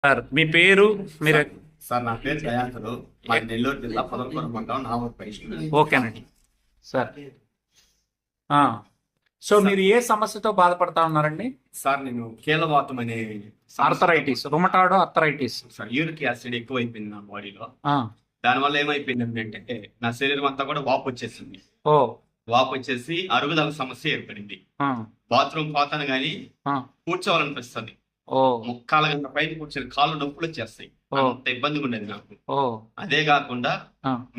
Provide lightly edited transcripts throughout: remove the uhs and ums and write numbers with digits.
Sir మీ పేరు మీరు sir నా పేరు దయాంకరు మా నెల్లూరు జిల్లా పొదలకూరు మండలం నామపల్లి. ఓకేనండి సార్. ఆ, సో మీరు ఏ సమస్యతో బాధపడతా ఉన్నారండి? సార్ నేను కీలవాతం అనే arthritis, rheumatoid arthritis. Sir uric acid ఎక్కువైపోయింది నా బాడీలో. దానివల్ల ఏమైపోయింది అంటే నా శరీరం అంతా కూడా వాపు వచ్చేసింది. ఓ వాపు వచ్చేసి అరుగుదల సమస్య ఏర్పడింది. బాత్రూమ్ పోతాను కానీ కూర్చోవాలనిపిస్తుంది. ముక్కాల గంట పైన కూర్చొని కాళ్ళు నొప్పులు వచ్చేస్తాయి. అంత ఇబ్బందిగా ఉండేది నాకు. అదే కాకుండా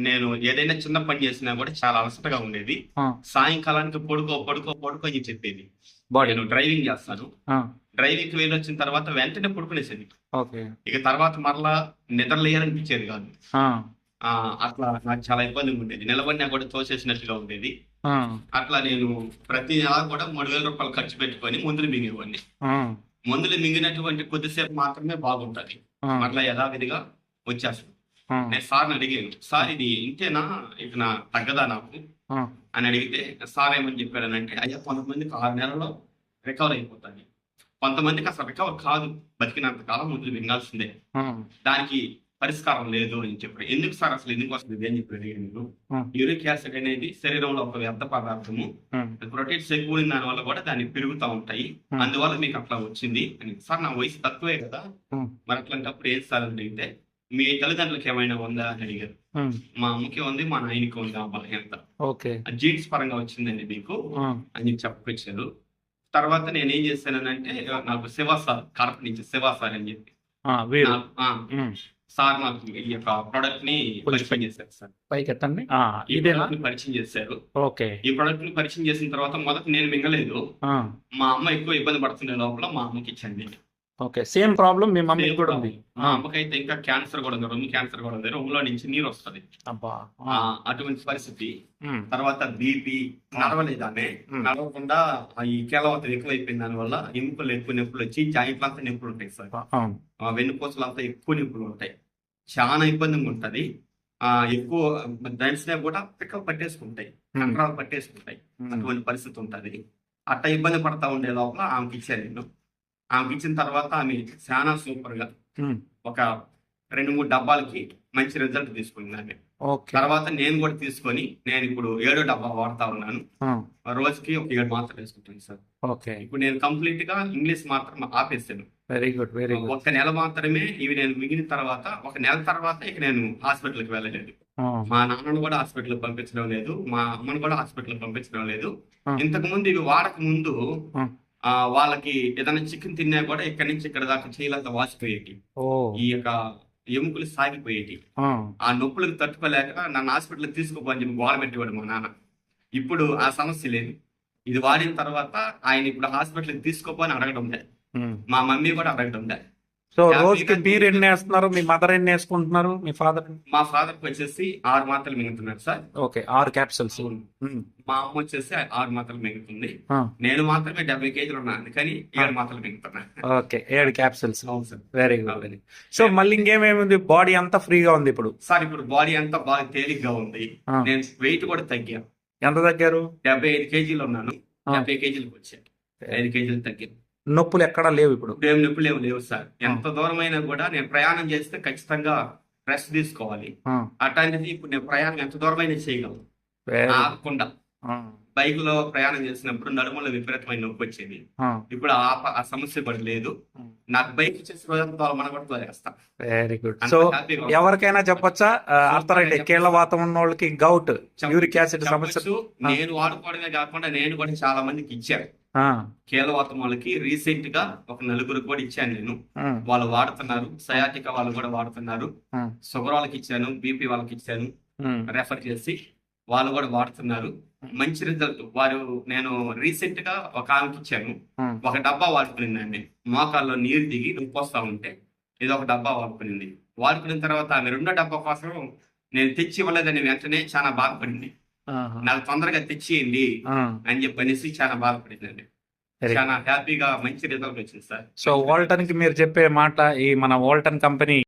నేను ఏదైనా చిన్న పని చేసినా కూడా చాలా అలసటగా ఉండేది. సాయంకాలానికి పడుకో పడుకో పడుకో అని చెప్పేది. నేను డ్రైవింగ్ చేస్తాను. డ్రైవింగ్ వెళ్ళి వచ్చిన తర్వాత వెంటనే పడుకునేసేది. ఇక తర్వాత మరలా నిద్రలేయాలనిపించేది కాదు. అట్లా నాకు చాలా ఇబ్బందిగా ఉండేది. నిలబడినా కూడా తోసేసినట్టుగా ఉండేది. అట్లా నేను ప్రతి నెల కూడా 3,000 రూపాయలు ఖర్చు పెట్టుకొని మందులు మింగేవాడిని. మందులు మింగినటువంటి కొద్దిసేపు మాత్రమే బాగుంటది, మరలా యథావిధిగా వచ్చేస్తాను. నేను సార్ని అడిగాను, సార్ ఇది ఇంతేనా, ఇక నా తగ్గదా నాకు అని అడిగితే సార్ ఏమని చెప్పాడనంటే, అయ్యా కొంతమందికి 6 నెలల్లో రికవర్ అయిపోతుంది, కొంతమందికి అసలు రికవర్ కాదు, బతికినంత కాలం మందులు మింగాల్సిందే, దానికి పరిష్కారం లేదు అని చెప్పారు. ఎందుకు సార్ అసలు ఎందుకు వస్తుంది అని చెప్పి అడిగాను నేను. యూరిక్ యాసిడ్ అనేది శరీరంలో ఒక వ్యర్థ పదార్థము, ప్రోటీన్స్ ఎక్కువ దాని వల్ల కూడా దాన్ని పెరుగుతూ ఉంటాయి, అందువల్ల మీకు అట్లా వచ్చింది అని. సార్ నా వయసు తక్కువే కదా, మరి అట్లాంటప్పుడు ఏం సార్ అని అడిగితే, మీ తల్లిదండ్రులకు ఏమైనా ఉందా అని అడిగారు. మా అమ్మకి ఉంది, మా నాయనకి ఉంది ఆ బలహీనత, జీన్స్ పరంగా వచ్చిందండి మీకు అని చెప్పొచ్చారు. తర్వాత నేను ఏం చేశానంటే, నాకు శివ సార్ కడప నుంచి శివ సార్ అని చెప్పి సార్ నాకు ఈ యొక్క ప్రోడక్ట్ ని పరిచయం చేశారు. సార్ పైకి ఈ ప్రోడక్ట్ ని పరిచయం చేశారు. ఈ ప్రోడక్ట్ ని పరిచయం చేసిన తర్వాత మొదట నేను మింగలేదు. మా అమ్మ ఎక్కువ ఇబ్బంది పడుతున్న లోపల మా అమ్మకి ఇచ్చండి. సేమ్ ప్రాబ్లం మీ మమ్మీ కూడా ఉంది. మా అమ్మకైతే ఇంకా క్యాన్సర్ కూడా ఉంది, రొమ్ము క్యాన్సర్ కూడా ఉంది, రొమ్ములో నుంచి నీరు వస్తుంది. అటువంటి పరిస్థితి. తర్వాత బీపీ నడవలేదు, ఆమె నడవకుండా ఈ కేలవతం ఎక్కువైపోయింది. దానివల్ల ఎముకలు ఎక్కువ నొప్పులు వచ్చి జాయింట్లు అంతా నొప్పులు ఉంటాయి సార్, వెన్నుపూసలు అంతా ఎక్కువ నొప్పులు ఉంటాయి, చాలా ఇబ్బందిగా ఉంటది. ఎక్కువ దంచినా కూడా పిక్కలు పట్టేసుకుంటాయి, కండరాలు పట్టేసుకుంటాయి, అటువంటి పరిస్థితి ఉంటది. అట్లా ఇబ్బంది పడతా ఉండే లోపల ఆమెకి ఇచ్చాను నేను. ఆమెకి ఇచ్చిన తర్వాత ఆమె చాలా సూపర్ గా ఒక 2-3 డబ్బాలకి మంచి రిజల్ట్ తీసుకుంది ఆమె. తర్వాత నేను కూడా తీసుకొని నేను ఇప్పుడు 7వ డబ్బా వాడుతా ఉన్నాను. రోజుకి ఒక 7 మాత్రలు వేసుకుంటాను సార్. ఇప్పుడు నేను కంప్లీట్ గా ఇంగ్లీష్ మాత్రం ఆపేసాను. Very good, very good. 1 నెల మాత్రమే ఇవి నేను మిగిలిన తర్వాత 1 నెల తర్వాత ఇక నేను హాస్పిటల్కి వెళ్ళలేదు. మా నాన్నను కూడా హాస్పిటల్ పంపించడం లేదు, మా అమ్మను కూడా హాస్పిటల్ పంపించడం లేదు. ఇంతకు ముందు ఇవి వాడక ముందు వాళ్ళకి ఏదైనా చికెన్ తిన్నా కూడా ఇక్కడి నుంచి ఇక్కడ దాకా చేయలేక వాసిపోయేటి, ఈ యొక్క ఎముకలు సాగిపోయేటి. ఆ నొప్పులకు తట్టుకోలేక నన్ను హాస్పిటల్ తీసుకుపోని చెప్పి గోడ పెట్టేవాడు మా నాన్న. ఇప్పుడు ఆ సమస్య లేదు. ఇది వాడిన తర్వాత ఆయన ఇప్పుడు హాస్పిటల్కి తీసుకోపోని అడగడం లేదు, మా మమ్మీ కూడా అడగడం లేదు. సో రోజుకి మీరు ఎన్ని వేస్తున్నారు, మీ మదర్ ఎన్ని వేసుకుంటున్నారు, మీ ఫాదర్? మా ఫాదర్ వచ్చేసి 6 మాత్రలు మింగుతున్నారు సార్. 6 క్యాప్సూల్స్. మా అమ్మ వచ్చేసి 6 మాత్రలు మింగుతుంది. నేను మాత్రమే 70 కేజీలు ఉన్నాను, అందుకని 7 మాత్రలు మింగుతున్నా. 7 capsules. Very good, very. So మళ్ళీ ఇంకేమేమి, బాడీ అంతా ఫ్రీగా ఉంది ఇప్పుడు? సార్ ఇప్పుడు బాడీ అంతా బాగా తేలిగ్గా ఉంది. నేను వెయిట్ కూడా తగ్గాను. ఎంత తగ్గారు? 75 కేజీలు ఉన్నాను, 70 కేజీలకు వచ్చాను, 5 కేజీలు తగ్గాను. నొప్పులు ఎక్కడా లేవు ఇప్పుడు? ఏం నొప్పులు లేవు సార్. ఎంత దూరం అయినా కూడా నేను ప్రయాణం చేస్తే ఖచ్చితంగా రెస్ట్ తీసుకోవాలి. అట్లాంటిది ఇప్పుడు నేను ప్రయాణం ఎంత దూరమైనా చేయగలను ఆగకుండా. బైక్ లో ప్రయాణం చేసినప్పుడు నడుములో విపరీతమైన నొప్పి వచ్చేది, ఇప్పుడు ఆ సమస్య కూడా లేదు. నాకు బైక్ చేసే రోజంతా మనబడుతూ చేస్తా. Very good. సో ఎవరికైనా చెప్పొచ్చా, ఆర్థరైటిస్ కీళ్ళవాతం ఉన్న వాళ్ళకి, గౌట్, యూరిక్ యాసిడ్ సమస్య? నేను వాడుకోవడమే కాకుండా నేను కూడా చాలా మందికి ఇచ్చాను. కీళ్ళవాతం వాళ్ళకి రీసెంట్ గా ఒక 4 కూడా ఇచ్చాను నేను, వాళ్ళు వాడుతున్నారు. సయాటికా వాళ్ళు కూడా వాడుతున్నారు. షుగర్ వాళ్ళకి ఇచ్చాను, బీపీ వాళ్ళకి ఇచ్చాను, రెఫర్ చేసి వాళ్ళు కూడా వాడుతున్నారు. మంచి రిజల్ట్. నేను రీసెంట్ గా ఒక ఆమెకి ఇచ్చాను, 1 డబ్బా వాడుకునిందండి. మోకాల్లో నీరు దిగి నొప్పి వస్తా ఉంటే ఇది 1 డబ్బా వాడుకునింది. వాడుకున్న తర్వాత ఆమె 2వ డబ్బా కోసం నేను తెచ్చి ఇవ్వలేదని వెంటనే చాలా బాధపడింది. నాకు తొందరగా తెచ్చియండి అని చెప్పనేసి చాలా బాధపడిందండి. చాలా హ్యాపీగా మంచి రిజల్ట్ వచ్చింది సార్. సో వాల్టన్ కి మీరు చెప్పే మాట, ఈ మన వాల్టన్ కంపెనీ